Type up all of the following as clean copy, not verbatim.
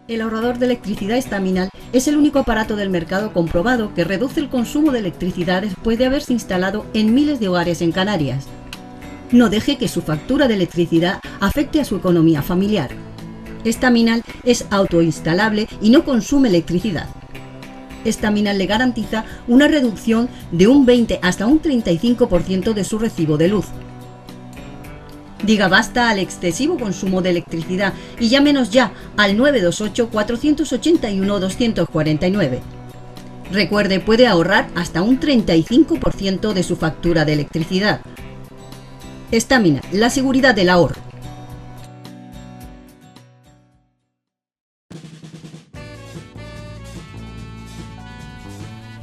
El ahorrador de electricidad Estaminal es el único aparato del mercado comprobado que reduce el consumo de electricidad después de haberse instalado en miles de hogares en Canarias. No deje que su factura de electricidad afecte a su economía familiar. Estaminal es autoinstalable y no consume electricidad. Estaminal le garantiza una reducción de un 20 hasta un 35% de su recibo de luz. Diga basta al excesivo consumo de electricidad y llámenos ya al 928-481-249. Recuerde, puede ahorrar hasta un 35% de su factura de electricidad. Estaminal, la seguridad del ahorro.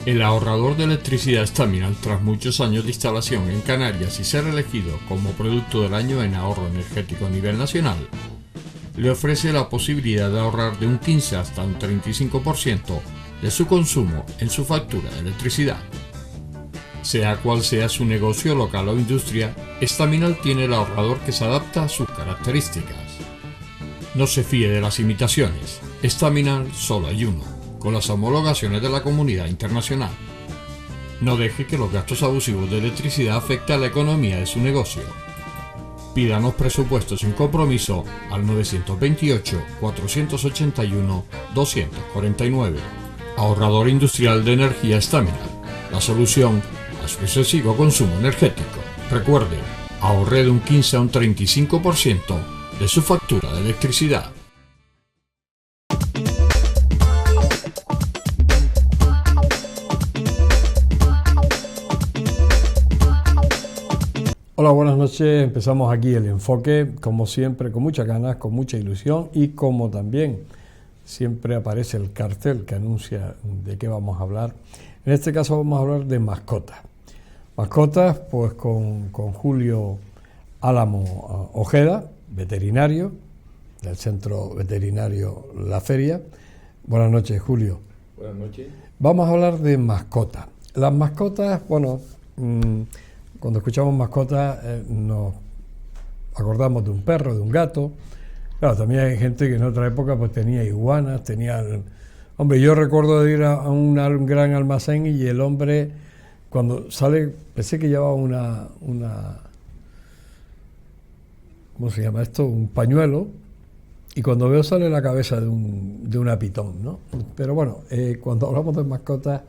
El ahorrador de electricidad Estaminal, tras muchos años de instalación en Canarias y ser elegido como producto del año en ahorro energético a nivel nacional, le ofrece la posibilidad de ahorrar de un 15 hasta un 35% de su consumo en su factura de electricidad. Sea cual sea su negocio local o industria, Estaminal tiene el ahorrador que se adapta a sus características. No se fíe de las imitaciones, Estaminal solo hay uno, con las homologaciones de la comunidad internacional. No deje que los gastos abusivos de electricidad afecten a la economía de su negocio. Pídanos presupuestos sin compromiso al 928-481-249. Ahorrador industrial de energía Estaminal, la solución a su excesivo consumo energético. Recuerde, ahorre de un 15 a un 35% de su factura de electricidad. Hola, buenas noches. Empezamos aquí el enfoque, como siempre, con muchas ganas, con mucha ilusión y como también siempre aparece el cartel que anuncia de qué vamos a hablar. En este caso vamos a hablar de mascotas. Mascotas, pues con Julio Álamo Ojeda, veterinario del Centro Veterinario La Feria. Buenas noches, Julio. Buenas noches. Vamos a hablar de mascotas. Las mascotas, bueno, cuando escuchamos mascotas nos acordamos de un perro, de un gato. Claro, también hay gente que en otra época pues tenía iguanas, Hombre, yo recuerdo de ir a un gran almacén y el hombre, cuando sale, pensé que llevaba una ¿cómo se llama esto? Un pañuelo, y cuando veo sale la cabeza de una pitón, ¿no? Pero bueno, cuando hablamos de mascotas,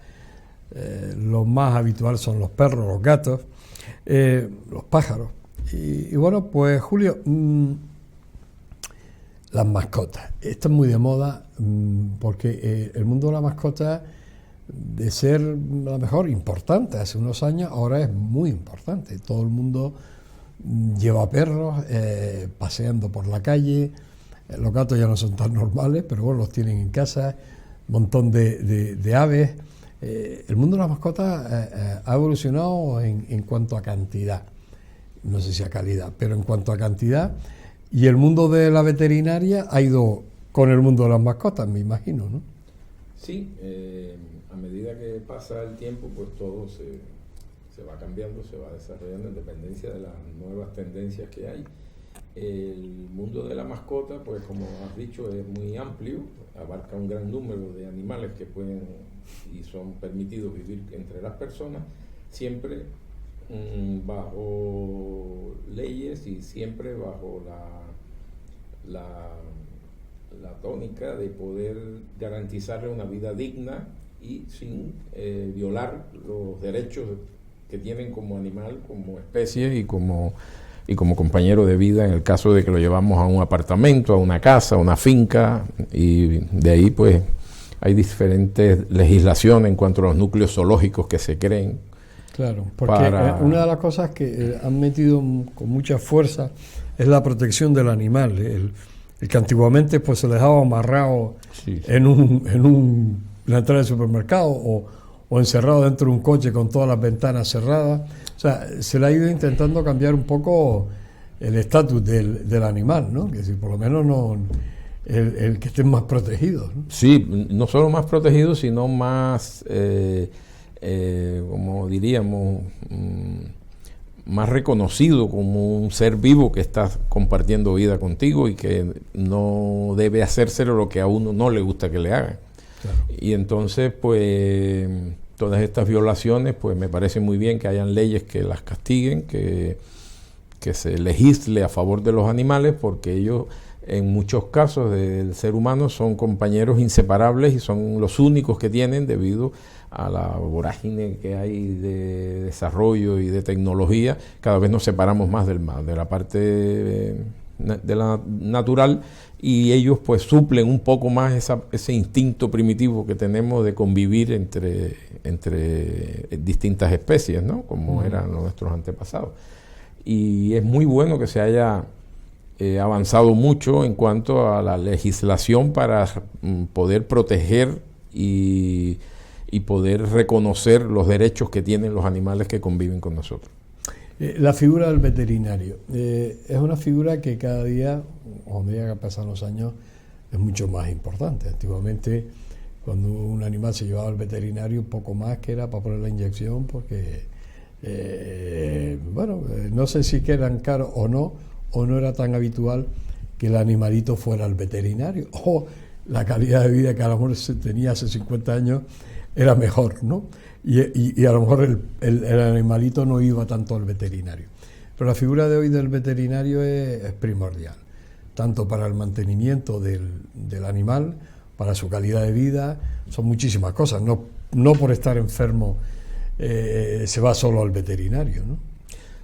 lo más habitual son los perros, los gatos, los pájaros. Y bueno, pues Julio, las mascotas. Esto es muy de moda porque el mundo de la mascota, de ser a lo mejor importante hace unos años, ahora es muy importante. Todo el mundo lleva perros paseando por la calle. Los gatos ya no son tan normales, pero bueno, los tienen en casa. Un montón de aves. El mundo de las mascotas ha evolucionado en cuanto a cantidad, no sé si a calidad, pero en cuanto a cantidad, y el mundo de la veterinaria ha ido con el mundo de las mascotas, me imagino, ¿no? Sí, a medida que pasa el tiempo, pues todo se va cambiando, se va desarrollando en dependencia de las nuevas tendencias que hay. El mundo de la mascota, pues como has dicho, es muy amplio, abarca un gran número de animales que pueden y son permitidos vivir entre las personas, siempre bajo leyes y siempre bajo la tónica de poder garantizarle una vida digna y sin violar los derechos que tienen como animal, como especie y como compañero de vida en el caso de que lo llevamos a un apartamento, a una casa, a una finca, y de ahí pues hay diferentes legislaciones en cuanto a los núcleos zoológicos que se creen. Claro, porque una de las cosas que han metido con mucha fuerza es la protección del animal. El que antiguamente pues se dejaba amarrado en la entrada del supermercado o encerrado dentro de un coche con todas las ventanas cerradas. O sea, se le ha ido intentando cambiar un poco el estatus del animal, ¿no? Que si por lo menos no el que estén más protegidos, ¿no? Sí, no solo más protegidos, sino más, como diríamos, más reconocido como un ser vivo que está compartiendo vida contigo y que no debe hacérselo lo que a uno no le gusta que le hagan. Claro. Y entonces, pues, todas estas violaciones, pues me parece muy bien que hayan leyes que las castiguen, que se legisle a favor de los animales, porque ellos, en muchos casos del ser humano, son compañeros inseparables y son los únicos que tienen debido a la vorágine que hay de desarrollo y de tecnología. Cada vez nos separamos más de la parte de la natural, y ellos pues suplen un poco más ese instinto primitivo que tenemos de convivir entre distintas especies, ¿no? Como eran nuestros antepasados. Y es muy bueno que se haya avanzado mucho en cuanto a la legislación para poder proteger y poder reconocer los derechos que tienen los animales que conviven con nosotros. La figura del veterinario es una figura que cada día, a medida que pasan los años, es mucho más importante. Antiguamente, cuando un animal se llevaba al veterinario, poco más que era para poner la inyección, porque no sé si que eran caros o no era tan habitual que el animalito fuera al veterinario, o la calidad de vida que a lo mejor se tenía hace 50 años era mejor, ¿no? Y a lo mejor el animalito no iba tanto al veterinario. Pero la figura de hoy del veterinario es primordial, tanto para el mantenimiento del animal, para su calidad de vida. Son muchísimas cosas, no por estar enfermo se va solo al veterinario,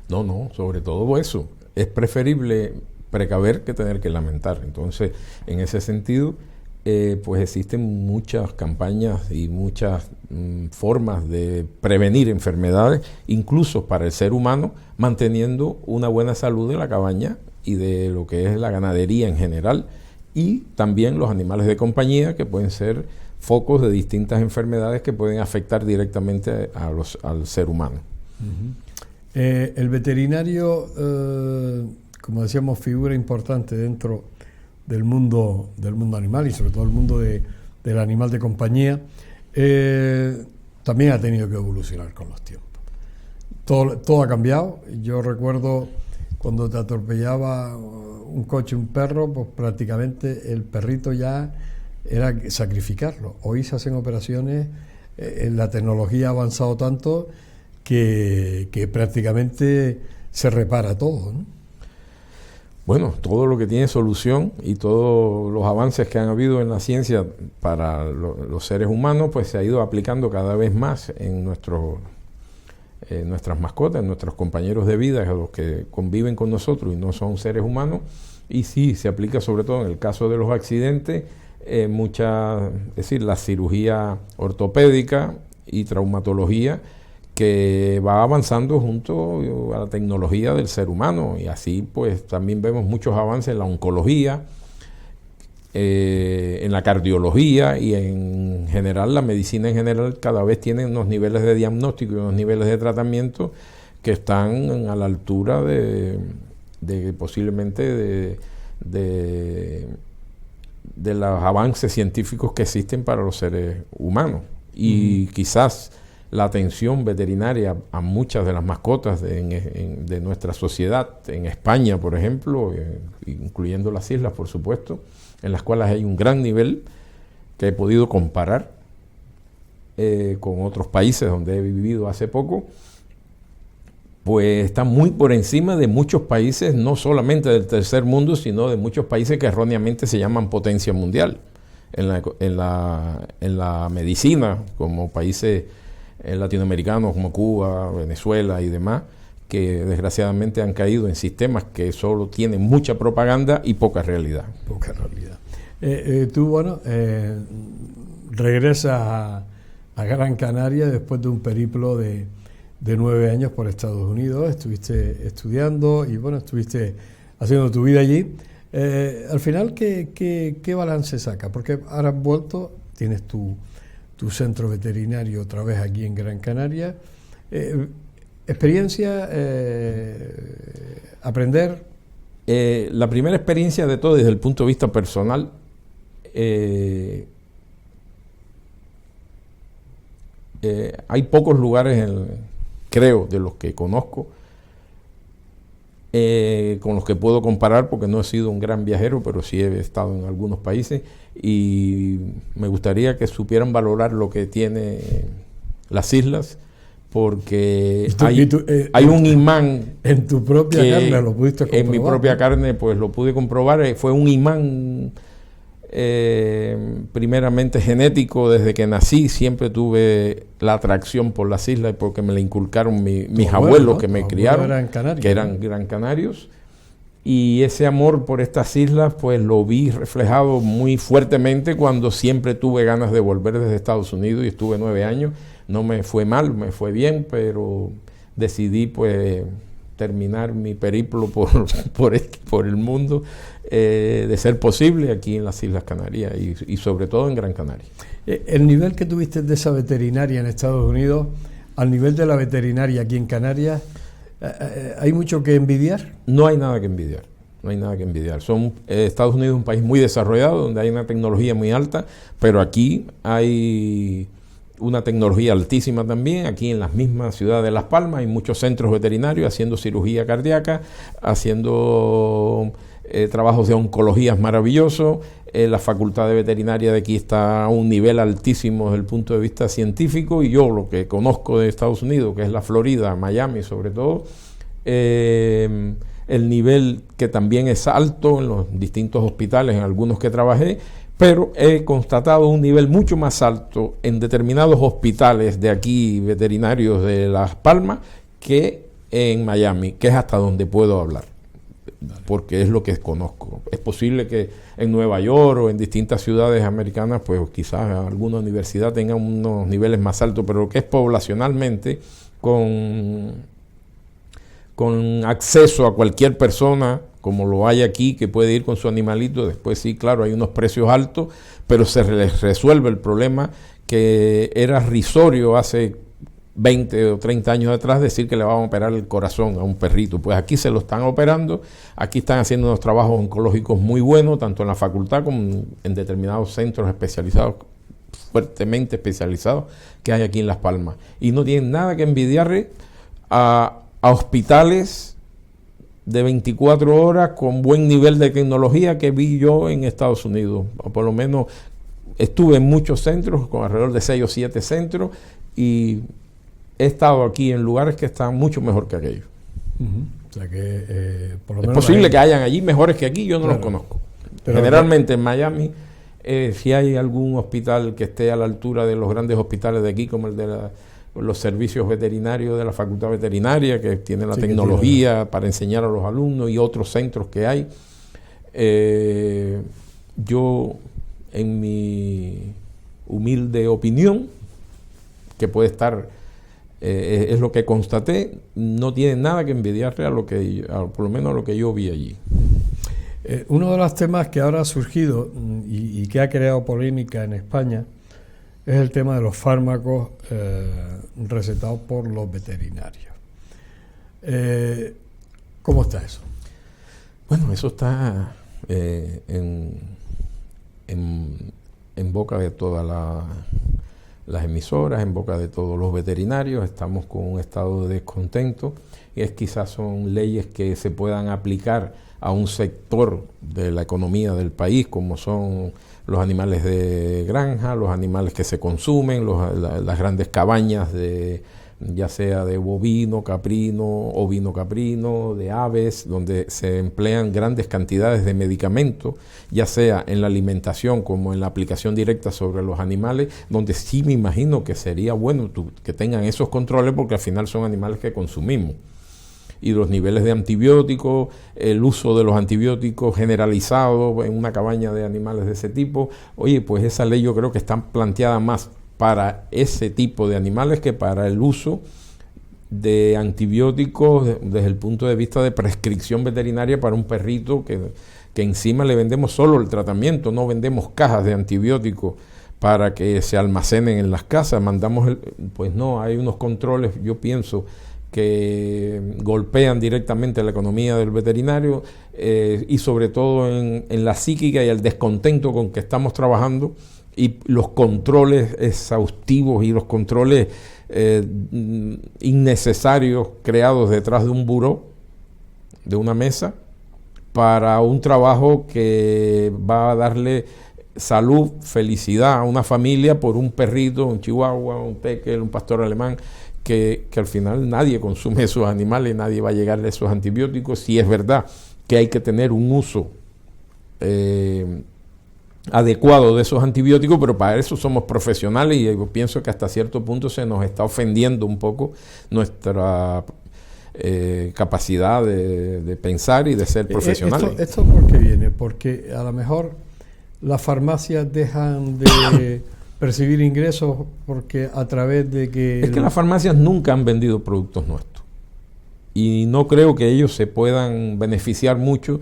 ¿no? No, sobre todo eso. Es preferible precaver que tener que lamentar. Entonces, en ese sentido, pues existen muchas campañas y muchas formas de prevenir enfermedades, incluso para el ser humano, manteniendo una buena salud de la cabaña y de lo que es la ganadería en general, y también los animales de compañía, que pueden ser focos de distintas enfermedades que pueden afectar directamente al ser humano. El veterinario, como decíamos, figura importante dentro del mundo animal, y sobre todo el mundo del animal de compañía. También ha tenido que evolucionar con los tiempos. Todo ha cambiado. Yo recuerdo cuando te atropellaba un coche, un perro, pues prácticamente el perrito ya era sacrificarlo. Hoy se hacen operaciones, la tecnología ha avanzado tanto que prácticamente se repara todo, ¿no? Bueno, todo lo que tiene solución y todos los avances que han habido en la ciencia para los seres humanos, pues se ha ido aplicando cada vez más en nuestras mascotas, en nuestros compañeros de vida, a los que conviven con nosotros y no son seres humanos. Y sí, se aplica sobre todo en el caso de los accidentes, es decir, la cirugía ortopédica y traumatología, que va avanzando junto a la tecnología del ser humano, y así pues también vemos muchos avances en la oncología, en la cardiología, y en general la medicina en general cada vez tiene unos niveles de diagnóstico y unos niveles de tratamiento que están a la altura de posiblemente de los avances científicos que existen para los seres humanos. Y quizás la atención veterinaria a muchas de las mascotas de nuestra sociedad, en España, por ejemplo, incluyendo las islas, por supuesto, en las cuales hay un gran nivel que he podido comparar con otros países donde he vivido hace poco, pues está muy por encima de muchos países, no solamente del tercer mundo, sino de muchos países que erróneamente se llaman potencia mundial en la medicina, como países latinoamericanos como Cuba, Venezuela y demás, que desgraciadamente han caído en sistemas que solo tienen mucha propaganda y poca realidad. Tú, regresas a Gran Canaria después de un periplo de 9 años por Estados Unidos. Estuviste estudiando y estuviste haciendo tu vida allí. Al final, ¿qué balance saca? Porque ahora has vuelto, tienes tu centro veterinario otra vez aquí en Gran Canaria. Experiencia, aprender. La primera experiencia de todo desde el punto de vista personal, hay pocos lugares, creo, de los que conozco, con los que puedo comparar, porque no he sido un gran viajero, pero sí he estado en algunos países, y me gustaría que supieran valorar lo que tiene las islas, porque hay un imán. En tu propia carne lo pudiste comprobar. En mi propia carne pues lo pude comprobar. Fue un imán primeramente genético. Desde que nací siempre tuve la atracción por las islas, porque me la inculcaron mis abuelos, ¿no? Que me criaron, que eran gran canarios. Y ese amor por estas islas pues lo vi reflejado muy fuertemente cuando siempre tuve ganas de volver desde Estados Unidos, y estuve 9 años. No me fue mal, me fue bien, pero decidí pues terminar mi periplo por el mundo, de ser posible, aquí en las Islas Canarias y sobre todo en Gran Canaria. El nivel que tuviste de esa veterinaria en Estados Unidos, al nivel de la veterinaria aquí en Canarias, ¿hay mucho que envidiar? No hay nada que envidiar. No hay nada que envidiar. Estados Unidos es un país muy desarrollado, donde hay una tecnología muy alta, pero aquí hay una tecnología altísima también. Aquí en las mismas ciudades de Las Palmas hay muchos centros veterinarios haciendo cirugía cardíaca, haciendo trabajos de oncología maravillosos. La facultad de veterinaria de aquí está a un nivel altísimo desde el punto de vista científico, y yo lo que conozco de Estados Unidos, que es la Florida, Miami sobre todo, el nivel que también es alto en los distintos hospitales, en algunos que trabajé, pero he constatado un nivel mucho más alto en determinados hospitales de aquí, veterinarios de Las Palmas, que en Miami, que es hasta donde puedo hablar, porque es lo que conozco. Es posible que en Nueva York o en distintas ciudades americanas, pues quizás alguna universidad tenga unos niveles más altos, pero lo que es poblacionalmente, con acceso a cualquier persona, como lo hay aquí, que puede ir con su animalito. Después sí, claro, hay unos precios altos, pero se les resuelve el problema, que era risorio hace 20 o 30 años atrás decir que le van a operar el corazón a un perrito. Pues aquí se lo están operando, aquí están haciendo unos trabajos oncológicos muy buenos, tanto en la facultad como en determinados centros especializados, fuertemente especializados, que hay aquí en Las Palmas. Y no tienen nada que envidiarle a hospitales de 24 horas con buen nivel de tecnología que vi yo en Estados Unidos. O por lo menos estuve en muchos centros, con alrededor de 6 o 7 centros, y he estado aquí en lugares que están mucho mejor que aquellos. O sea que, por lo menos es posible que hayan allí mejores que aquí, yo no los conozco. Pero generalmente en Miami, si hay algún hospital que esté a la altura de los grandes hospitales de aquí, como el de los servicios veterinarios de la Facultad Veterinaria, que tiene la tecnología para enseñar a los alumnos, y otros centros que hay. Yo, en mi humilde opinión, que puede estar, es lo que constaté, no tiene nada que envidiarle por lo menos a lo que yo vi allí. Uno de los temas que ahora ha surgido y que ha creado polémica en España es el tema de los fármacos recetados por los veterinarios. ¿Cómo está eso? Bueno, eso está en boca de todas las emisoras, en boca de todos los veterinarios. Estamos con un estado de descontento, y quizás son leyes que se puedan aplicar a un sector de la economía del país, como son los animales de granja, los animales que se consumen, las grandes cabañas, ya sea de bovino, caprino, ovino caprino, de aves, donde se emplean grandes cantidades de medicamentos, ya sea en la alimentación como en la aplicación directa sobre los animales, donde sí me imagino que sería bueno que tengan esos controles, porque al final son animales que consumimos. Y los niveles de antibióticos, el uso de los antibióticos generalizado en una cabaña de animales de ese tipo. Oye, pues esa ley yo creo que está planteada más para ese tipo de animales que para el uso de antibióticos desde el punto de vista de prescripción veterinaria para un perrito que encima le vendemos solo el tratamiento, no vendemos cajas de antibióticos para que se almacenen en las casas. Pues no, hay unos controles, yo pienso, que golpean directamente la economía del veterinario, y sobre todo en la psíquica y el descontento con que estamos trabajando, y los controles exhaustivos y los controles innecesarios creados detrás de un buró, de una mesa para un trabajo que va a darle salud, felicidad a una familia por un perrito, un chihuahua, un tekel, un pastor alemán, que al final nadie consume esos animales, nadie va a llegarle esos antibióticos. Sí es verdad que hay que tener un uso adecuado de esos antibióticos, pero para eso somos profesionales y yo pienso que hasta cierto punto se nos está ofendiendo un poco nuestra capacidad de pensar y de ser profesionales. ¿Esto por qué viene? Porque a lo mejor las farmacias dejan de percibir ingresos porque a través de que... Es que las farmacias nunca han vendido productos nuestros y no creo que ellos se puedan beneficiar mucho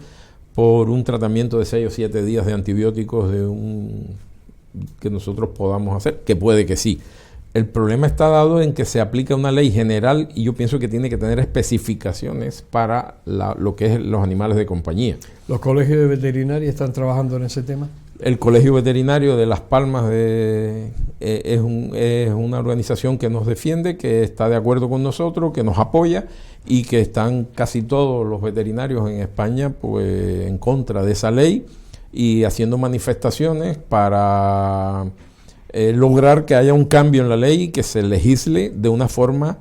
por un tratamiento de 6 o 7 días de antibióticos que nosotros podamos hacer, que puede que sí. El problema está dado en que se aplica una ley general y yo pienso que tiene que tener especificaciones para lo que es los animales de compañía. ¿Los colegios de veterinaria están trabajando en ese tema? El Colegio Veterinario de Las Palmas es una organización que nos defiende, que está de acuerdo con nosotros, que nos apoya y que están casi todos los veterinarios en España pues en contra de esa ley y haciendo manifestaciones para lograr que haya un cambio en la ley y que se legisle de una forma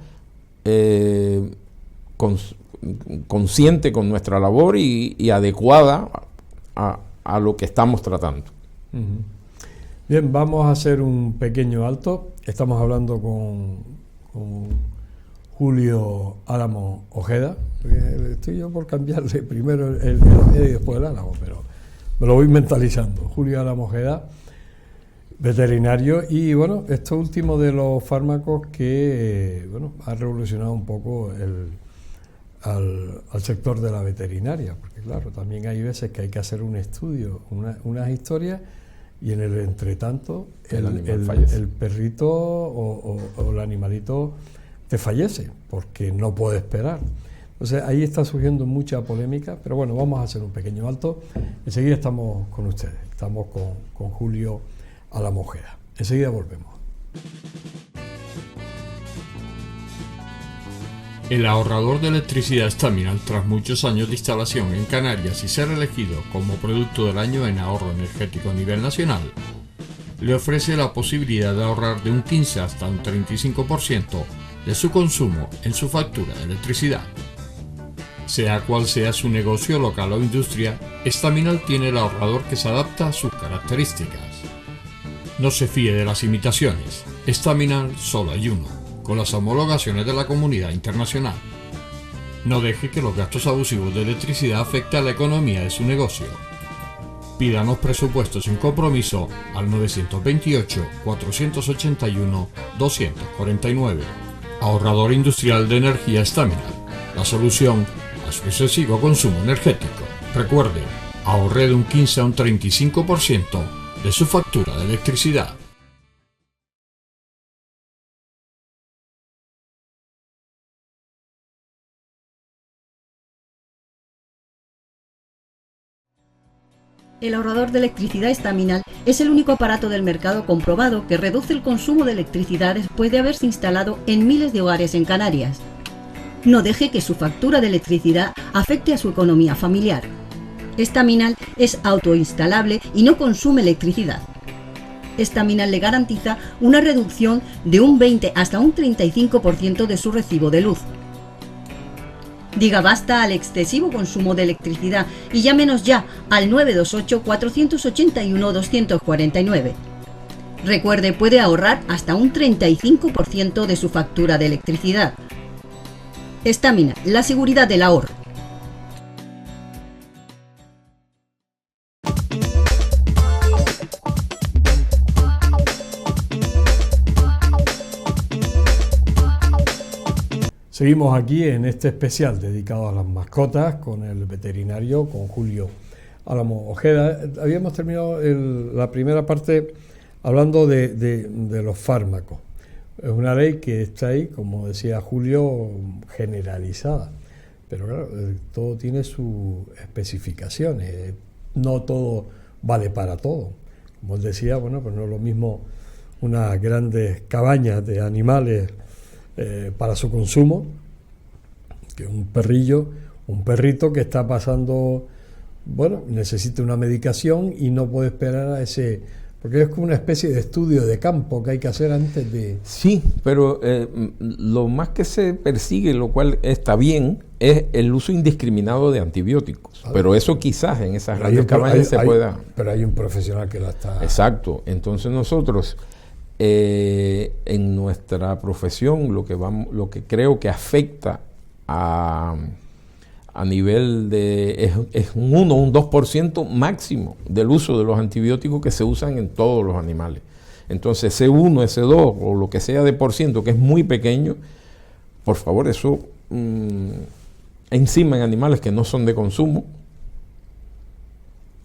consciente con nuestra labor y adecuada a lo que estamos tratando. Uh-huh. Bien, vamos a hacer un pequeño alto. Estamos hablando con Julio Álamo Ojeda. Estoy yo por cambiarle primero el y después el Álamo, pero me lo voy mentalizando. Julio Álamo Ojeda, veterinario, y bueno, esto último de los fármacos que ha revolucionado un poco al sector de la veterinaria, porque claro, también hay veces que hay que hacer un estudio, unas historias, y en el entretanto el perrito o el animalito te fallece, porque no puede esperar. Entonces ahí está surgiendo mucha polémica, pero bueno, vamos a hacer un pequeño alto. Enseguida estamos con ustedes, estamos con Julio Álamo Ojeda. Enseguida volvemos. El ahorrador de electricidad Staminal, tras muchos años de instalación en Canarias y ser elegido como producto del año en ahorro energético a nivel nacional, le ofrece la posibilidad de ahorrar de un 15 hasta un 35% de su consumo en su factura de electricidad. Sea cual sea su negocio local o industria, Staminal tiene el ahorrador que se adapta a sus características. No se fíe de las imitaciones, Staminal solo hay uno, con las homologaciones de la comunidad internacional. No deje que los gastos abusivos de electricidad afecten a la economía de su negocio. Pídanos presupuestos sin compromiso al 928-481-249. Ahorrador industrial de energía Staminal, la solución a su excesivo consumo energético. Recuerde, ahorre de un 15 a un 35% de su factura de electricidad. El ahorrador de electricidad Staminal es el único aparato del mercado comprobado que reduce el consumo de electricidad después de haberse instalado en miles de hogares en Canarias. No deje que su factura de electricidad afecte a su economía familiar. Staminal es autoinstalable y no consume electricidad. Staminal le garantiza una reducción de un 20 hasta un 35% de su recibo de luz. Diga basta al excesivo consumo de electricidad y llámenos ya al 928-481-249. Recuerde, puede ahorrar hasta un 35% de su factura de electricidad. Staminal, la seguridad del ahorro. Seguimos aquí en este especial dedicado a las mascotas con el veterinario, con Julio Álamo Ojeda. Habíamos terminado la primera parte hablando de los fármacos. Es una ley que está ahí, como decía Julio, generalizada. Pero claro, todo tiene sus especificaciones. No todo vale para todo. Como él decía, bueno, pues no es lo mismo unas grandes cabañas de animales para su consumo, que un perrillo, un perrito que está pasando, bueno, necesita una medicación y no puede esperar a ese, porque es como una especie de estudio de campo que hay que hacer antes de... Sí, pero lo más que se persigue, lo cual está bien, es el uso indiscriminado de antibióticos. Pero eso quizás en esas grandes cabañas se pueda... Pero hay un profesional que la está... Exacto. Entonces nosotros, en nuestra profesión, lo que creo que afecta a nivel de... es un 1 o un 2% máximo del uso de los antibióticos que se usan en todos los animales. Entonces ese 1, ese 2 o lo que sea de por ciento, que es muy pequeño, por favor, eso encima en animales que no son de consumo,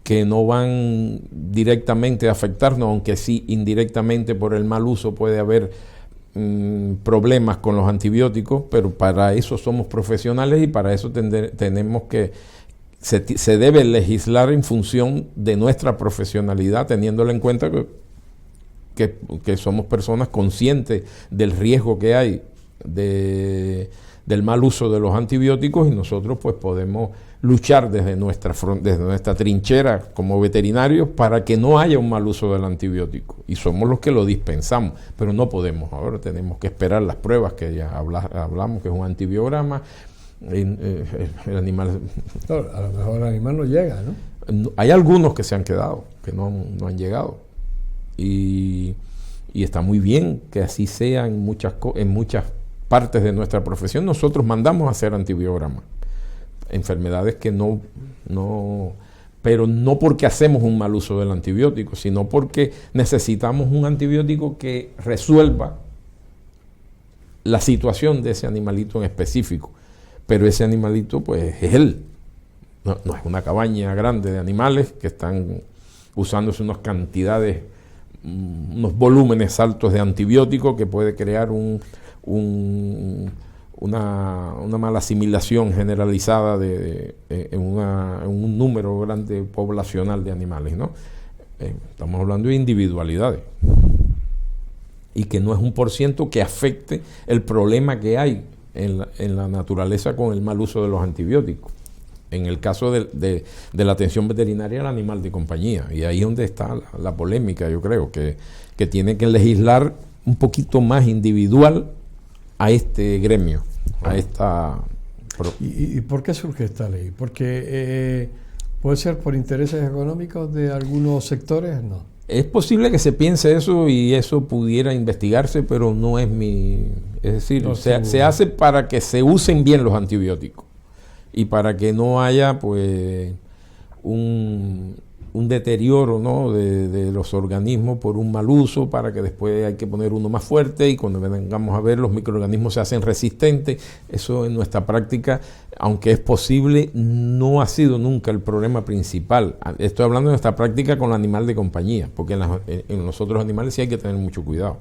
que no van directamente a afectarnos, aunque sí indirectamente por el mal uso puede haber problemas con los antibióticos, pero para eso somos profesionales y para eso tenemos que, se debe legislar en función de nuestra profesionalidad, teniéndolo en cuenta que somos personas conscientes del riesgo que hay del mal uso de los antibióticos, y nosotros pues podemos luchar desde nuestra trinchera como veterinarios para que no haya un mal uso del antibiótico, y somos los que lo dispensamos, pero no podemos. Ahora tenemos que esperar las pruebas que ya hablamos, que es un antibiograma. El animal... No, a lo mejor el animal no llega, ¿no? Hay algunos que se han quedado, que no han llegado, y está muy bien que así sea en muchas partes de nuestra profesión. Nosotros mandamos a hacer antibiogramas, enfermedades que pero no porque hacemos un mal uso del antibiótico, sino porque necesitamos un antibiótico que resuelva la situación de ese animalito en específico. Pero ese animalito pues es él, no es una cabaña grande de animales que están usándose unas cantidades, unos volúmenes altos de antibióticos que puede crear una mala asimilación generalizada en un número grande poblacional de animales, ¿no? Estamos hablando de individualidades, y que no es un % que afecte el problema que hay en la naturaleza con el mal uso de los antibióticos. En el caso de la atención veterinaria al animal de compañía, y ahí es donde está la polémica, yo creo, que tiene que legislar un poquito más individual a este gremio, a esta... ¿Y por qué surge esta ley? Porque puede ser por intereses económicos de algunos sectores, ¿no? Es posible que se piense eso y eso pudiera investigarse, pero no es es decir, no, se hace para que se usen bien los antibióticos y para que no haya pues un deterioro, ¿no?, de los organismos por un mal uso, para que después hay que poner uno más fuerte, y cuando vengamos a ver los microorganismos se hacen resistentes. Eso en nuestra práctica, aunque es posible, no ha sido nunca el problema principal. Estoy hablando de nuestra práctica con el animal de compañía, porque en los otros animales sí hay que tener mucho cuidado.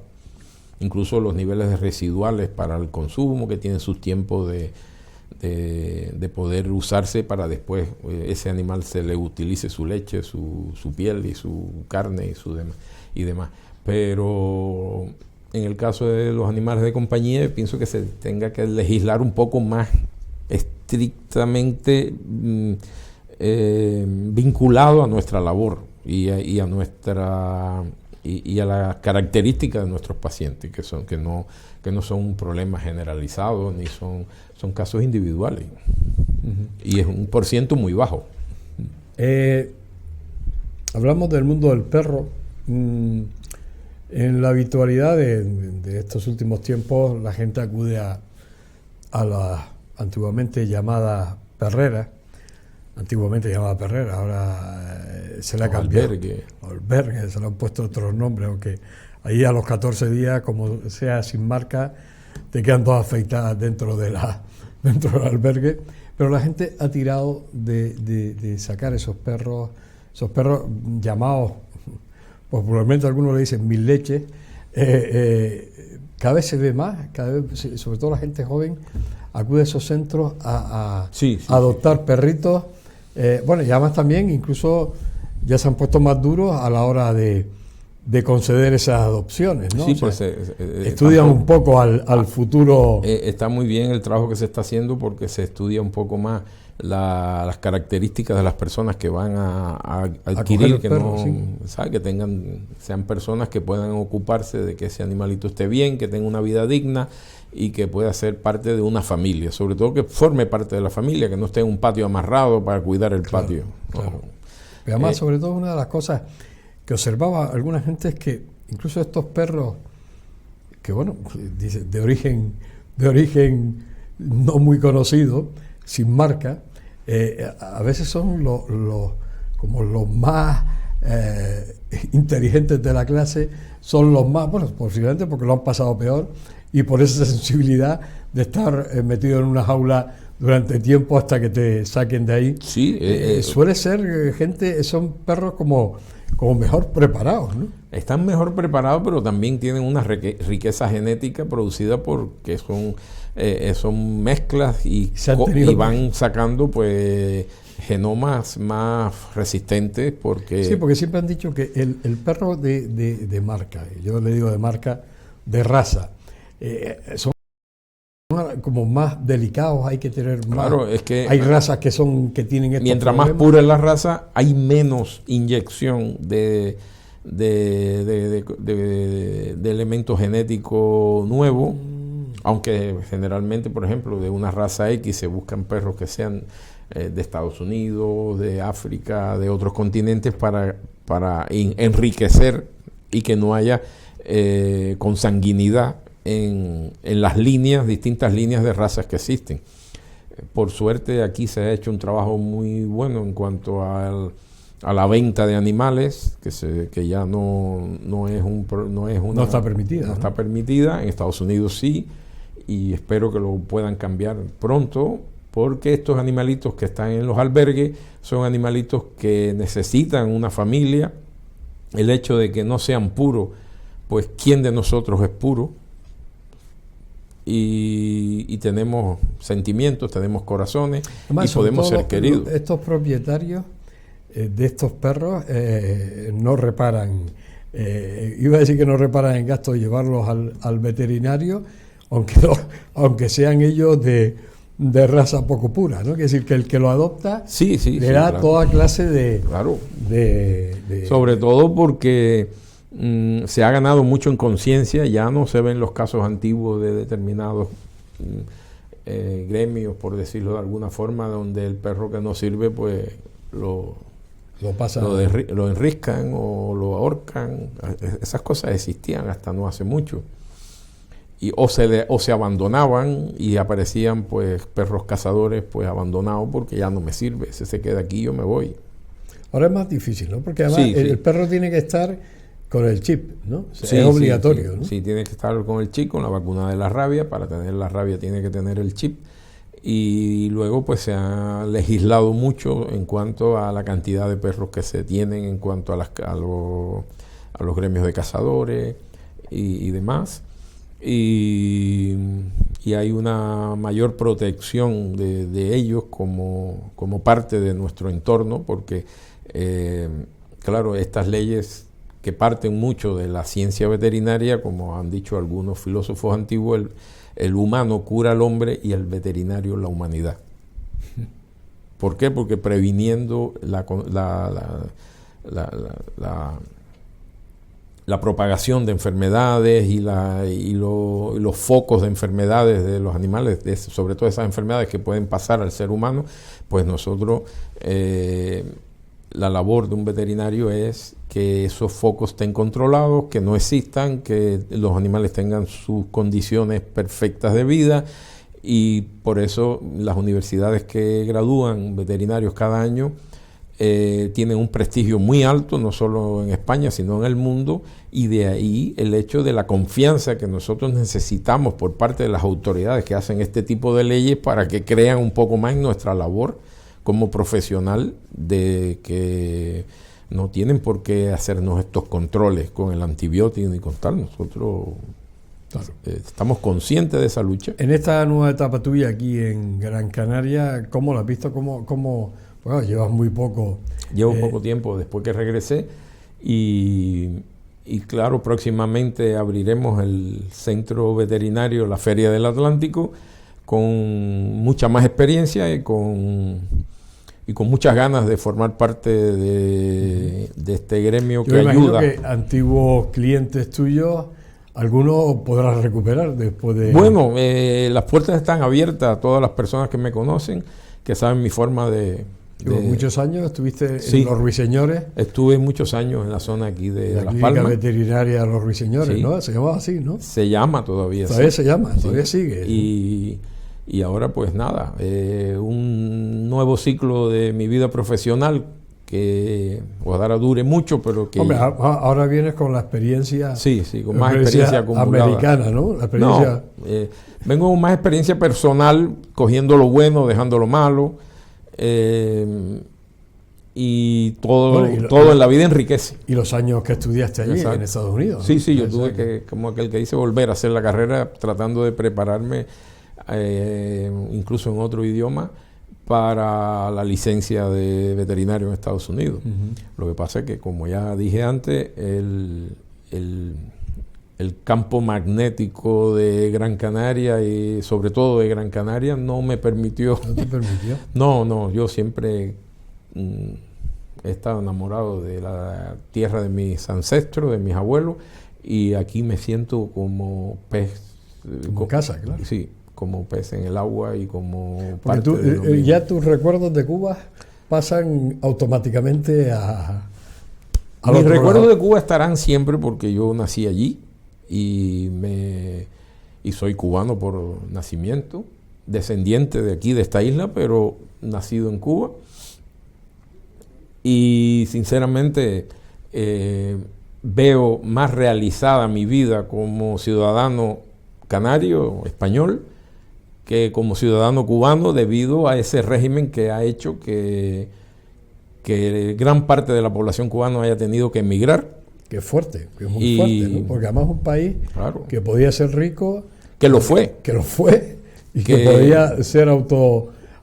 Incluso los niveles de residuales para el consumo, que tienen sus tiempos de poder usarse para después ese animal se le utilice su leche, su piel y su carne y demás. Pero en el caso de los animales de compañía, pienso que se tenga que legislar un poco más estrictamente vinculado a nuestra labor y a las características de nuestros pacientes, que no son un problema generalizado, ni son casos individuales. Uh-huh. Y es un % muy bajo. Hablamos del mundo del perro. En la habitualidad de estos últimos tiempos, la gente acude a las antiguamente llamadas perreras. Antiguamente llamada perrera, ahora se le ha cambiado. Albergue, se le han puesto otros nombres, aunque ahí a los 14 días, como sea sin marca, te quedan todas afeitadas dentro del albergue. Pero la gente ha tirado de sacar esos perros llamados, popularmente algunos le dicen mil leches. Cada vez se ve más, sobre todo la gente joven, acude a esos centros a adoptar perritos. Bueno, y además también incluso ya se han puesto más duros a la hora de de conceder esas adopciones, ¿no? Sí, o sea, pues estudian un poco al futuro. Está muy bien el trabajo que se está haciendo porque se estudia un poco más las características de las personas que van a adquirir, que perros, no, sí. ¿sabe? Que sean personas que puedan ocuparse de que ese animalito esté bien, que tenga una vida digna y que pueda ser parte de una familia, sobre todo que forme parte de la familia, que no esté en un patio amarrado para cuidar el patio. Claro. Y además, sobre todo, una de las cosas que observaba alguna gente es que incluso estos perros, que bueno, dice, de origen no muy conocido, sin marca, a veces son como los más inteligentes de la clase, son los más, bueno, posiblemente porque lo han pasado peor y por esa sensibilidad de estar metido en una jaula durante tiempo hasta que te saquen de ahí. Sí, suele ser son perros como mejor preparados, ¿no? Están mejor preparados, pero también tienen una riqueza genética producida porque son mezclas y van sacando pues genomas más resistentes porque... Sí, porque siempre han dicho que el perro de marca, yo le digo de marca, de raza, son como más delicados, hay que tener más. Claro, es que hay razas que tienen estos mientras problemas. más pura es la raza, hay menos inyección de elementos genéticos nuevos, aunque generalmente, por ejemplo, de una raza X se buscan perros que sean de Estados Unidos, de África, de otros continentes para enriquecer y que no haya consanguinidad en las distintas líneas de razas que existen. Por suerte aquí se ha hecho un trabajo muy bueno en cuanto a la venta de animales, que ya no está permitida. No está permitida. En Estados Unidos sí, y espero que lo puedan cambiar pronto, porque estos animalitos que están en los albergues son animalitos que necesitan una familia. El hecho de que no sean puros, pues ¿quién de nosotros es puro? Y tenemos sentimientos, tenemos corazones. Además, y podemos ser queridos. Estos propietarios de estos perros no reparan, iba a decir que no reparan en gastos de llevarlos al veterinario, aunque sean ellos de raza poco pura, ¿no? Es decir, que el que lo adopta le da toda clase de... Claro. Sobre todo porque se ha ganado mucho en conciencia, ya no se ven los casos antiguos de determinados gremios, por decirlo de alguna forma, donde el perro que no sirve, pues lo enriscan o lo ahorcan. Esas cosas existían hasta no hace mucho. O se abandonaban y aparecían pues perros cazadores pues abandonados porque ya no me sirve, ese se queda aquí, yo me voy. Ahora es más difícil, ¿no? Porque además el perro tiene que estar con el chip, ¿no? O sea, es obligatorio, ¿no? Sí, tiene que estar con el chip, con la vacuna de la rabia. Para tener la rabia tiene que tener el chip. Y luego pues se ha legislado mucho en cuanto a la cantidad de perros que se tienen, en cuanto a los gremios de cazadores y demás. Y hay una mayor protección de ellos como parte de nuestro entorno, porque claro, estas leyes que parten mucho de la ciencia veterinaria, como han dicho algunos filósofos antiguos, el humano cura al hombre y el veterinario la humanidad. ¿Por qué? Porque previniendo la propagación de enfermedades y los focos de enfermedades de los animales, sobre todo esas enfermedades que pueden pasar al ser humano, pues nosotros, la labor de un veterinario es que esos focos estén controlados, que no existan, que los animales tengan sus condiciones perfectas de vida, y por eso las universidades que gradúan veterinarios cada año tienen un prestigio muy alto, no solo en España, sino en el mundo, y de ahí el hecho de la confianza que nosotros necesitamos por parte de las autoridades que hacen este tipo de leyes para que crean un poco más en nuestra labor como profesional, de que no tienen por qué hacernos estos controles con el antibiótico ni con tal. Nosotros estamos conscientes de esa lucha. En esta nueva etapa tuya aquí en Gran Canaria, ¿cómo lo has visto? ¿Cómo bueno, llevas muy poco. Llevo poco tiempo después que regresé y y claro, próximamente abriremos el centro veterinario, la Feria del Atlántico, con mucha más experiencia y con muchas ganas de formar parte de este gremio que ayuda. Que antiguos clientes tuyos, algunos podrás recuperar después de... Bueno, las puertas están abiertas a todas las personas que me conocen, que saben mi forma de... ¿Muchos años estuviste sí, en Los Ruiseñores? Estuve muchos años en la zona aquí de la Las clínica Palmas. veterinaria Los Ruiseñores, Sí. ¿no? Se llamaba así, ¿no? Se llama todavía. Todavía sí. se llama, Sí. todavía sigue. Y ahora pues nada, un nuevo ciclo de mi vida profesional que ojalá dure mucho, pero que... Hombre, ahora vienes con la experiencia... Sí, con más experiencia acumulada. Americana, ¿no? La experiencia... No, vengo con más experiencia personal, cogiendo lo bueno, dejando lo malo, y todo en la vida enriquece. Y los años que estudiaste allí, Exacto. en Estados Unidos. Sí, ¿no? yo tuve que, como aquel que dice, volver a hacer la carrera, tratando de prepararme, incluso en otro idioma, para la licencia de veterinario en Estados Unidos. Lo que pasa es que, como ya dije antes, el campo magnético de Gran Canaria, y sobre todo de Gran Canaria, no me permitió. ¿No te permitió? No, yo siempre he estado enamorado de la tierra de mis ancestros, de mis abuelos, y aquí me siento como pez. Como casa, claro. Sí, como pez en el agua y como porque parte de lo mismo. ya tus recuerdos de Cuba pasan automáticamente a mis recuerdos de Cuba estarán siempre, porque yo nací allí y soy cubano por nacimiento, descendiente de aquí, de esta isla, pero nacido en Cuba. Y sinceramente veo más realizada mi vida como ciudadano canario, español, que como ciudadano cubano, debido a ese régimen que ha hecho que gran parte de la población cubana haya tenido que emigrar. Que es fuerte, que es muy fuerte, ¿no? Porque además es un país claro, que podía ser rico, que lo fue, y que podía ser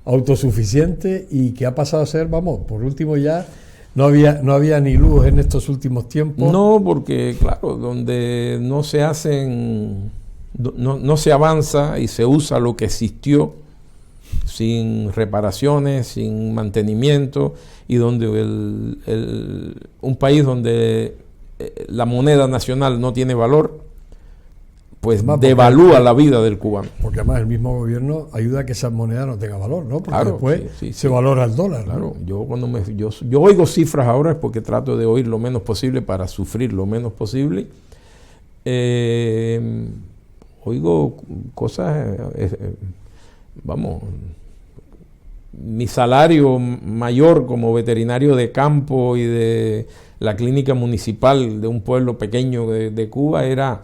autosuficiente, y que ha pasado a ser, vamos, por último ya no había ni luz en estos últimos tiempos. No, porque claro, donde no se avanza y se usa lo que existió sin reparaciones, sin mantenimiento, y donde un país donde la moneda nacional no tiene valor, pues además, devalúa la vida del cubano. Porque además el mismo gobierno ayuda a que esa moneda no tenga valor, ¿no? Porque claro, después se valora el dólar. Claro, ¿no? yo oigo cifras ahora es porque trato de oír lo menos posible para sufrir lo menos posible. Oigo cosas, vamos, mi salario mayor como veterinario de campo y de la clínica municipal de un pueblo pequeño de Cuba era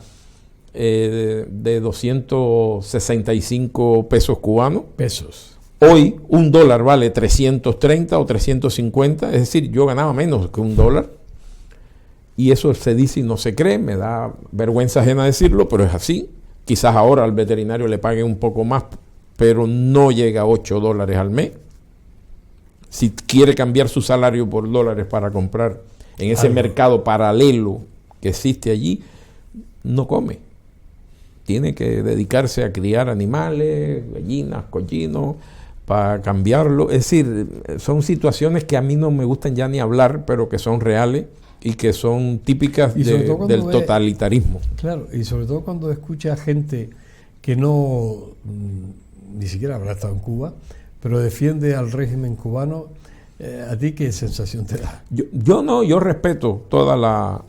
de 265 pesos cubanos. Pesos. Hoy $1 vale 330 o 350, es decir, yo ganaba menos que $1. Y eso se dice y no se cree, me da vergüenza ajena decirlo, pero es así. Quizás ahora al veterinario le pague un poco más, pero no llega a $8 al mes. Si quiere cambiar su salario por dólares para comprar en ese mercado paralelo que existe allí, no come. Tiene que dedicarse a criar animales, gallinas, cochinos, para cambiarlo. Es decir, son situaciones que a mí no me gustan ya ni hablar, pero que son reales y que son típicas del totalitarismo. Claro, y sobre todo cuando escucha gente que no ni siquiera habrá estado en Cuba, pero defiende al régimen cubano, ¿a ti qué sensación te da? Yo respeto todas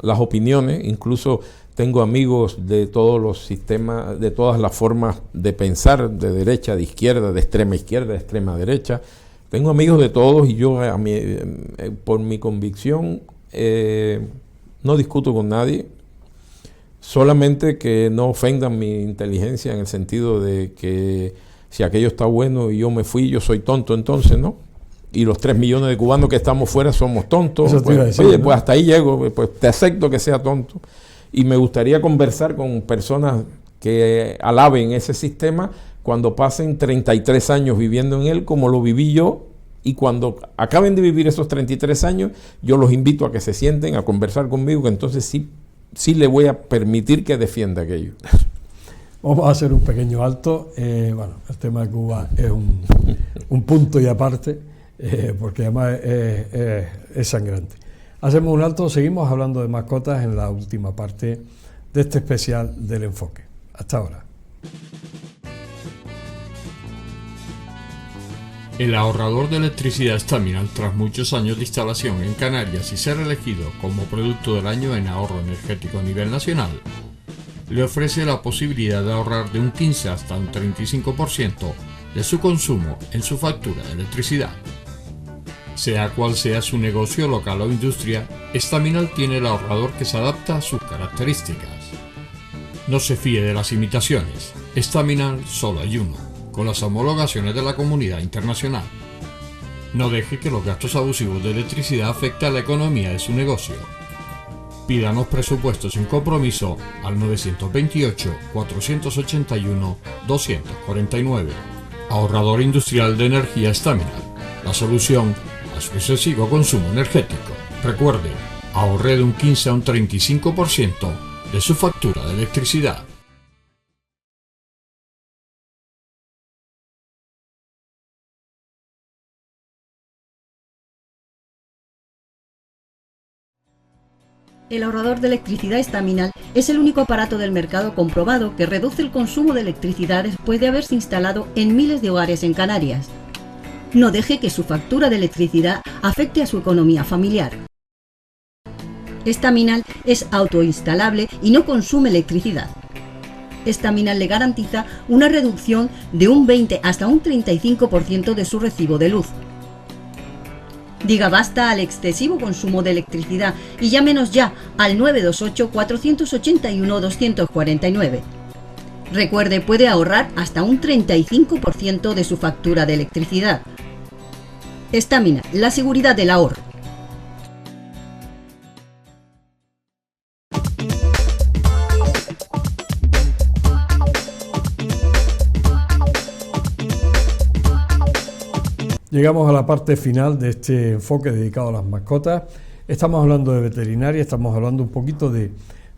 las opiniones, incluso tengo amigos de todos los sistemas, de todas las formas de pensar, de derecha, de izquierda, de extrema derecha. Tengo amigos de todos y yo, por mi convicción, no discuto con nadie, solamente que no ofendan mi inteligencia en el sentido de que si aquello está bueno y yo me fui, yo soy tonto entonces, ¿no? Y los 3 millones de cubanos que estamos fuera somos tontos. Pues, oye, ¿no? Pues hasta ahí llego, pues te acepto que sea tonto. Y me gustaría conversar con personas que alaben ese sistema cuando pasen 33 años viviendo en él como lo viví yo, y cuando acaben de vivir esos 33 años, yo los invito a que se sienten a conversar conmigo, que entonces sí sí le voy a permitir que defienda aquello. Vamos a hacer un pequeño alto. Bueno, el tema de Cuba es un punto y aparte, porque además es sangrante. Hacemos un alto, seguimos hablando de mascotas en la última parte de este especial del enfoque. Hasta ahora. El ahorrador de electricidad Staminal, tras muchos años de instalación en Canarias y ser elegido como producto del año en ahorro energético a nivel nacional, le ofrece la posibilidad de ahorrar de un 15 hasta un 35% de su consumo en su factura de electricidad. Sea cual sea su negocio local o industria, Staminal tiene el ahorrador que se adapta a sus características. No se fíe de las imitaciones, Staminal solo hay uno, con las homologaciones de la comunidad internacional. No deje que los gastos abusivos de electricidad afecten a la economía de su negocio. Pídanos presupuestos sin compromiso al 928-481-249. Ahorrador industrial de energía Staminal, la solución a su excesivo consumo energético. Recuerde, ahorre de un 15 a un 35% de su factura de electricidad. El ahorrador de electricidad Staminal es el único aparato del mercado comprobado que reduce el consumo de electricidad después de haberse instalado en miles de hogares en Canarias. No deje que su factura de electricidad afecte a su economía familiar. Staminal es autoinstalable y no consume electricidad. Staminal le garantiza una reducción de un 20 hasta un 35% de su recibo de luz. Diga basta al excesivo consumo de electricidad y llámenos ya al 928-481-249. Recuerde, puede ahorrar hasta un 35% de su factura de electricidad. Staminal, la seguridad del ahorro. Llegamos a la parte final de este enfoque dedicado a las mascotas. Estamos hablando de veterinaria, estamos hablando un poquito de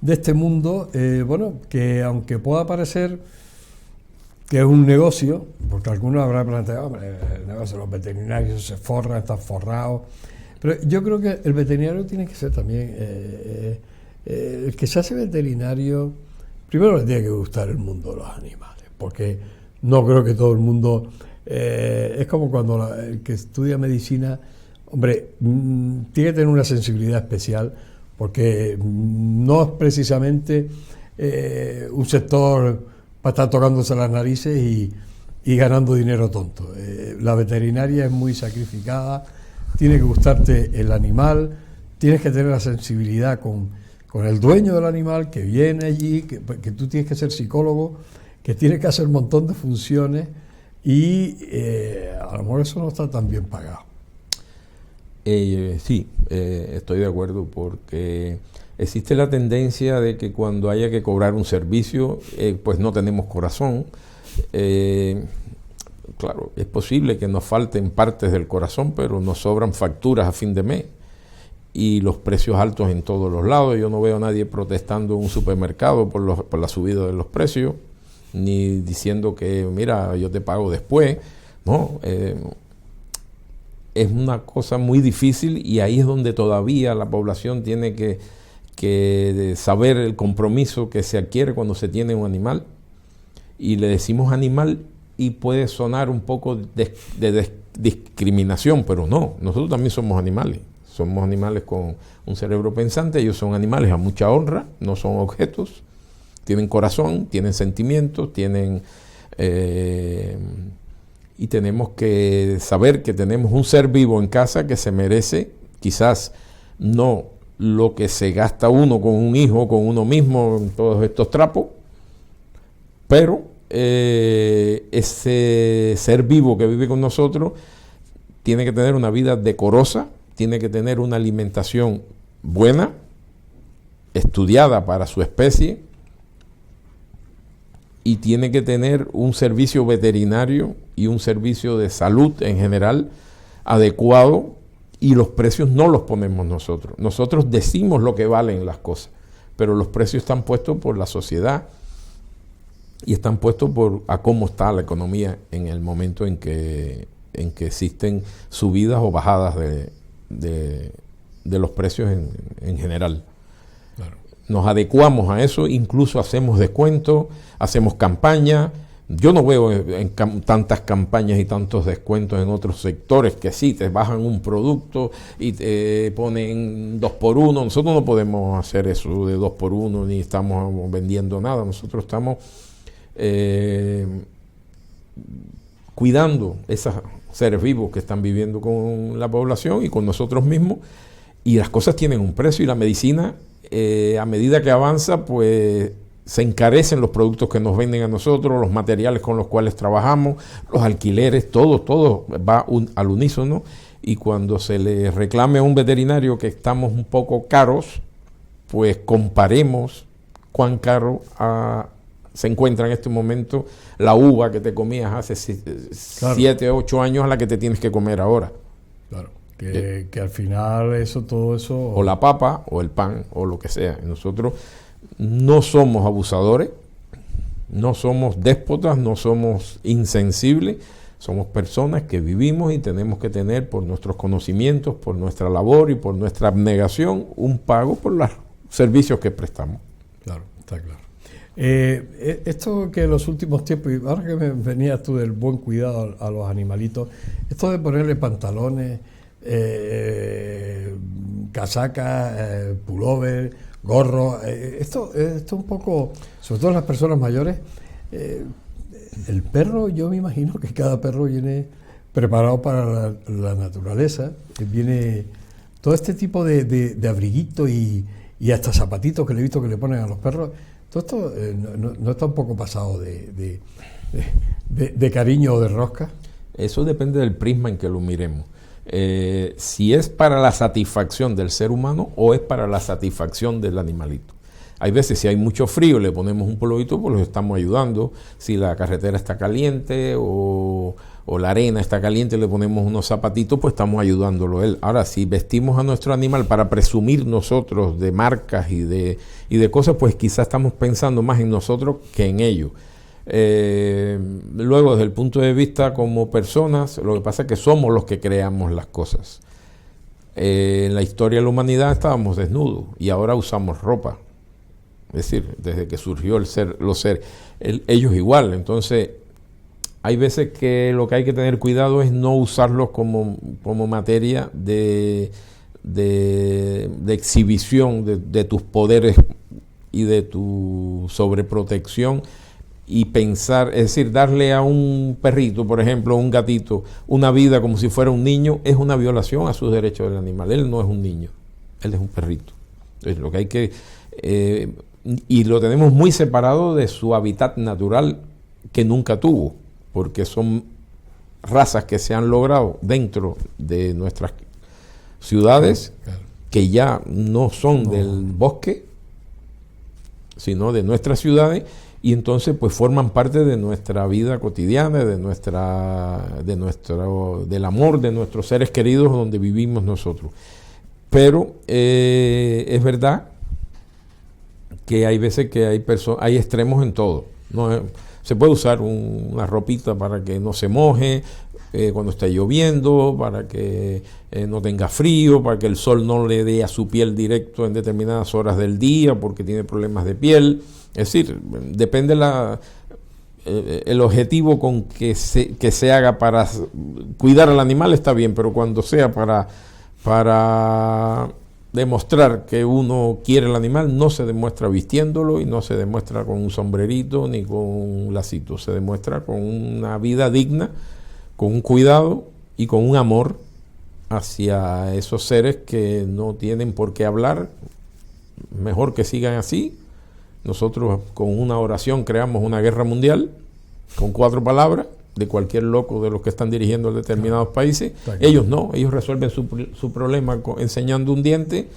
este mundo, bueno, que aunque pueda parecer que es un negocio, porque algunos habrán planteado, hombre, el negocio de los veterinarios se forran, están forrados, pero yo creo que el veterinario tiene que ser también, el que se hace veterinario, primero le tiene que gustar el mundo de los animales, porque no creo que todo el mundo... es como cuando el que estudia medicina, hombre, tiene que tener una sensibilidad especial, porque no es precisamente un sector para estar tocándose las narices y ganando dinero tonto. La veterinaria es muy sacrificada, tiene que gustarte el animal, tienes que tener la sensibilidad con el dueño del animal que viene allí, que tú tienes que ser psicólogo, que tienes que hacer un montón de funciones. Y a lo mejor eso no está tan bien pagado. Sí, estoy de acuerdo, porque existe la tendencia de que cuando haya que cobrar un servicio, pues no tenemos corazón. Claro, es posible que nos falten partes del corazón, pero nos sobran facturas a fin de mes y los precios altos en todos los lados. Yo no veo a nadie protestando en un supermercado por la subida de los precios, ni diciendo que, mira, yo te pago después. No, es una cosa muy difícil, y ahí es donde todavía la población tiene que saber el compromiso que se adquiere cuando se tiene un animal. Y le decimos animal y puede sonar un poco de discriminación, pero no, nosotros también somos animales con un cerebro pensante. Ellos son animales a mucha honra, no son objetos. Tienen corazón, tienen sentimientos, y tenemos que saber que tenemos un ser vivo en casa que se merece, quizás no lo que se gasta uno con un hijo, con uno mismo, en todos estos trapos, pero ese ser vivo que vive con nosotros tiene que tener una vida decorosa, tiene que tener una alimentación buena, estudiada para su especie, y tiene que tener un servicio veterinario y un servicio de salud en general adecuado, y los precios no los ponemos nosotros. Nosotros decimos lo que valen las cosas, pero los precios están puestos por la sociedad y están puestos a cómo está la economía en el momento en que existen subidas o bajadas de los precios en general. Claro. Nos adecuamos a eso, incluso hacemos descuentos, hacemos campañas. Yo no veo tantas campañas y tantos descuentos en otros sectores que sí, te bajan un producto y te ponen 2x1. Nosotros no podemos hacer eso de 2x1 ni estamos vendiendo nada. Nosotros estamos cuidando esos seres vivos que están viviendo con la población y con nosotros mismos, y las cosas tienen un precio, y la medicina a medida que avanza pues se encarecen los productos que nos venden a nosotros, los materiales con los cuales trabajamos, los alquileres, todo va al unísono, y cuando se le reclame a un veterinario que estamos un poco caros, pues comparemos cuán caro se encuentra en este momento la uva que te comías hace 7 o 8 años a la que te tienes que comer ahora. Claro, que al final todo eso... O la papa, o el pan, o lo que sea. Nosotros no somos abusadores, no somos déspotas, no somos insensibles, somos personas que vivimos y tenemos que tener, por nuestros conocimientos, por nuestra labor y por nuestra abnegación, un pago por los servicios que prestamos. Claro, está claro. Esto que en los últimos tiempos, y ahora que venías tú del buen cuidado a los animalitos, esto de ponerle pantalones, casacas, pullover, gorro, esto un poco, sobre todo en las personas mayores, el perro, yo me imagino que cada perro viene preparado para la naturaleza, viene todo este tipo de abriguito y hasta zapatitos que le he visto que le ponen a los perros. Todo esto no está un poco pasado de cariño o de rosca. Eso depende del prisma en que lo miremos. Si es para la satisfacción del ser humano o es para la satisfacción del animalito. Hay veces, si hay mucho frío, le ponemos un polovito, pues los estamos ayudando. Si la carretera está caliente o la arena está caliente, le ponemos unos zapatitos, pues estamos ayudándolo a él. Ahora, si vestimos a nuestro animal para presumir nosotros de marcas y de cosas, pues quizás estamos pensando más en nosotros que en ellos. Luego, desde el punto de vista como personas, lo que pasa es que somos los que creamos las cosas. En la historia de la humanidad estábamos desnudos y ahora usamos ropa. Es decir, desde que surgió los seres, ellos igual. Entonces, hay veces que lo que hay que tener cuidado es no usarlos como materia de exhibición de tus poderes y de tu sobreprotección, y pensar, es decir, darle a un perrito, por ejemplo, un gatito, una vida como si fuera un niño, es una violación a sus derechos del animal. Él no es un niño, él es un perrito. Entonces, lo que hay que... y lo tenemos muy separado de su hábitat natural que nunca tuvo, porque son razas que se han logrado dentro de nuestras ciudades, claro, que ya no son del bosque, sino de nuestras ciudades, y entonces pues forman parte de nuestra vida cotidiana, del amor de nuestros seres queridos donde vivimos nosotros. Pero es verdad que hay veces que hay extremos en todo, ¿no? Se puede usar una ropita para que no se moje cuando está lloviendo, para que no tenga frío, para que el sol no le dé a su piel directo en determinadas horas del día porque tiene problemas de piel. Es decir, depende el objetivo con que se haga para cuidar al animal, está bien, pero cuando sea para demostrar que uno quiere el animal, no se demuestra vistiéndolo y no se demuestra con un sombrerito ni con un lacito, se demuestra con una vida digna, con un cuidado y con un amor hacia esos seres que no tienen por qué hablar. Mejor que sigan así. Nosotros con una oración creamos una guerra mundial con 4 palabras de cualquier loco de los que están dirigiendo determinados países. Ellos no, ellos resuelven su problema enseñando un diente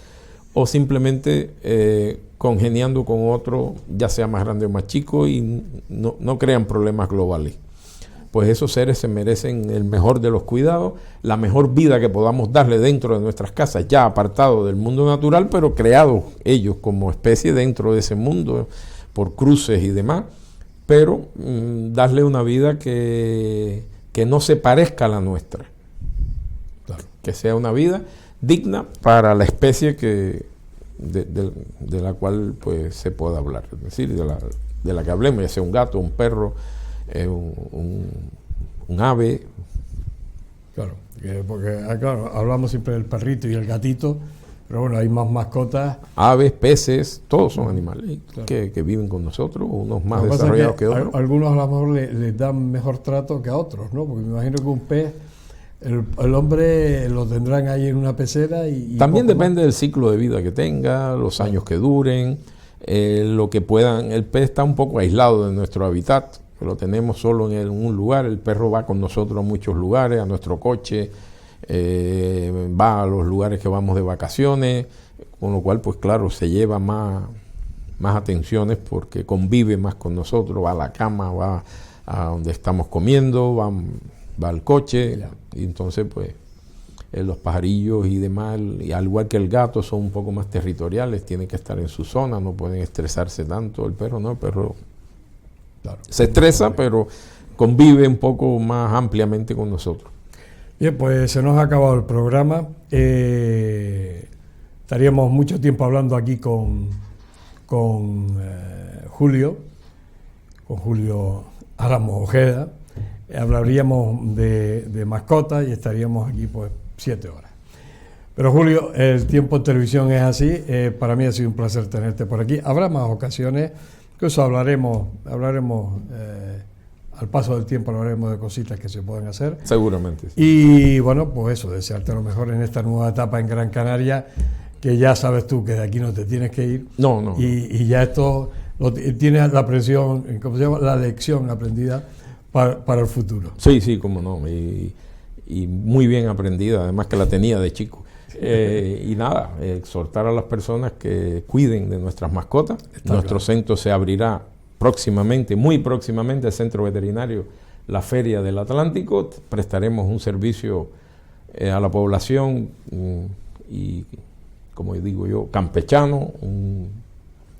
o simplemente congeniando con otro, ya sea más grande o más chico, y no crean problemas globales. pues esos seres se merecen el mejor de los cuidados, la mejor vida que podamos darle dentro de nuestras casas, ya apartados del mundo natural, pero creados ellos como especie dentro de ese mundo, por cruces y demás, pero darle una vida que no se parezca a la nuestra, claro, que sea una vida digna para la especie de la cual pues se pueda hablar, es decir, de la que hablemos, ya sea un gato, un perro, un ave. Claro, porque claro, hablamos siempre del perrito y el gatito, pero bueno, hay más mascotas. Aves, peces, todos son animales, claro, que viven con nosotros, unos más desarrollados que otros. Algunos a lo mejor les dan mejor trato que a otros, ¿no? Porque me imagino que un pez, el hombre lo tendrán ahí en una pecera y también depende del ciclo de vida que tenga, los años que duren, lo que puedan. El pez está un poco aislado de nuestro hábitat, lo tenemos solo en un lugar. El perro va con nosotros a muchos lugares, a nuestro coche, va a los lugares que vamos de vacaciones, con lo cual pues claro, se lleva más atenciones porque convive más con nosotros, va a la cama, va a donde estamos comiendo, va al coche, y entonces pues los pajarillos y demás, y al igual que el gato, son un poco más territoriales, tienen que estar en su zona, no pueden estresarse tanto. El perro no, el perro claro, se estresa, pero convive un poco más ampliamente con nosotros. Bien, pues se nos ha acabado el programa. Estaríamos mucho tiempo hablando aquí con Julio Álamo Ojeda. Hablaríamos de mascotas y estaríamos aquí pues 7 horas. Pero Julio, el tiempo en televisión es así. Para mí ha sido un placer tenerte por aquí. Habrá más ocasiones, incluso hablaremos al paso del tiempo, hablaremos de cositas que se pueden hacer. Seguramente. Y bueno, pues eso, desearte lo mejor en esta nueva etapa en Gran Canaria, que ya sabes tú que de aquí no te tienes que ir. No. Y ya esto tienes la presión, ¿cómo se llama? La lección aprendida para el futuro. Sí, cómo no. Y muy bien aprendida, además que la tenía de chico. Y nada, exhortar a las personas que cuiden de nuestras mascotas. Nuestro centro se abrirá próximamente, muy próximamente, el centro veterinario, la Feria del Atlántico. Prestaremos un servicio a la población y, como digo yo, campechano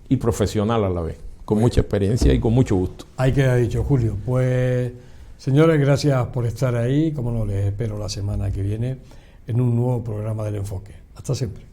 y profesional a la vez, con mucha experiencia y con mucho gusto. Ahí queda dicho, Julio. Pues, señores, gracias por estar ahí. Como no, les espero la semana que viene en un nuevo programa del Enfoque. Hasta siempre.